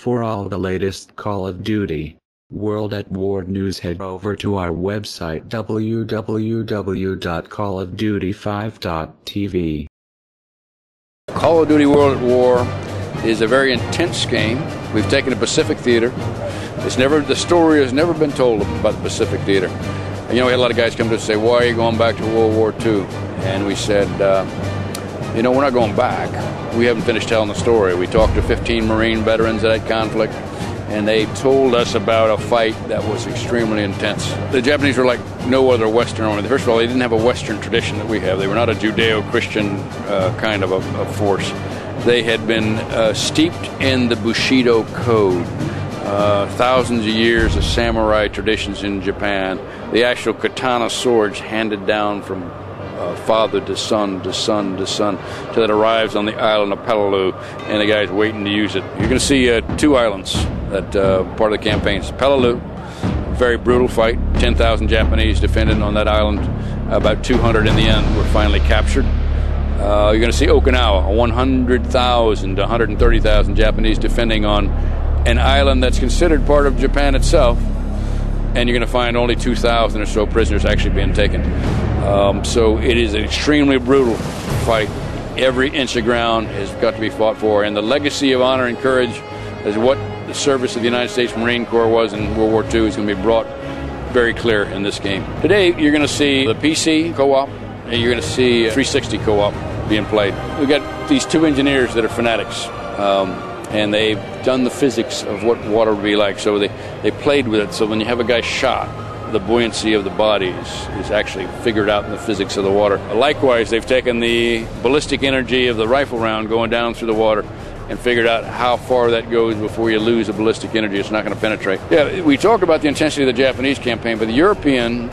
For all the latest Call of Duty World at War news, head over to our website www.callofduty5.tv. Call of Duty World at War is a very intense game. We've taken a Pacific theater. The story has never been told about the Pacific theater. You know, we had a lot of guys come to us and say, "Why are you going back to World War II?" And we said, you know, we're not going back. We haven't finished telling the story. We talked to 15 Marine veterans of that conflict, and they told us about a fight that was extremely intense. The Japanese were like no other Western army. First of all, they didn't have a Western tradition that we have. They were not a Judeo-Christian kind of a force. They had been steeped in the Bushido code. Thousands of years of samurai traditions in Japan. The actual katana swords handed down from father to son to son to son till it arrives on the island of Peleliu, and the guy's waiting to use it. You're going to see two islands that part of the campaign. It's Peleliu, very brutal fight. 10,000 Japanese defended on that island. About 200 in the end were finally captured. You're going to see Okinawa, 100,000 to 130,000 Japanese defending on an island that's considered part of Japan itself, and you're going to find only 2,000 or so prisoners actually being taken. So it is an extremely brutal fight. Every inch of ground has got to be fought for, and the legacy of honor and courage is what the service of the United States Marine Corps was in World War II is going to be brought very clear in this game. Today you're going to see the PC co-op, and you're going to see 360 co-op being played. We've got these two engineers that are fanatics, and they've done the physics of what water would be like, so they played with it, so when you have a guy shot, the buoyancy of the body is actually figured out in the physics of the water. Likewise, they've taken the ballistic energy of the rifle round going down through the water and figured out how far that goes before you lose the ballistic energy. It's not going to penetrate. Yeah, we talk about the intensity of the Japanese campaign, but the European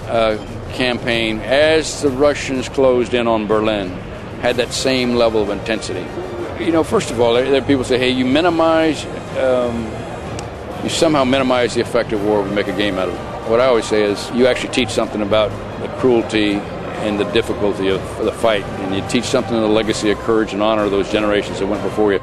campaign, as the Russians closed in on Berlin, had that same level of intensity. You know, first of all, there are people who say, hey, you somehow minimize the effect of war if we make a game out of it. What I always say is you actually teach something about the cruelty and the difficulty of the fight, and you teach something of the legacy of courage and honor of those generations that went before you.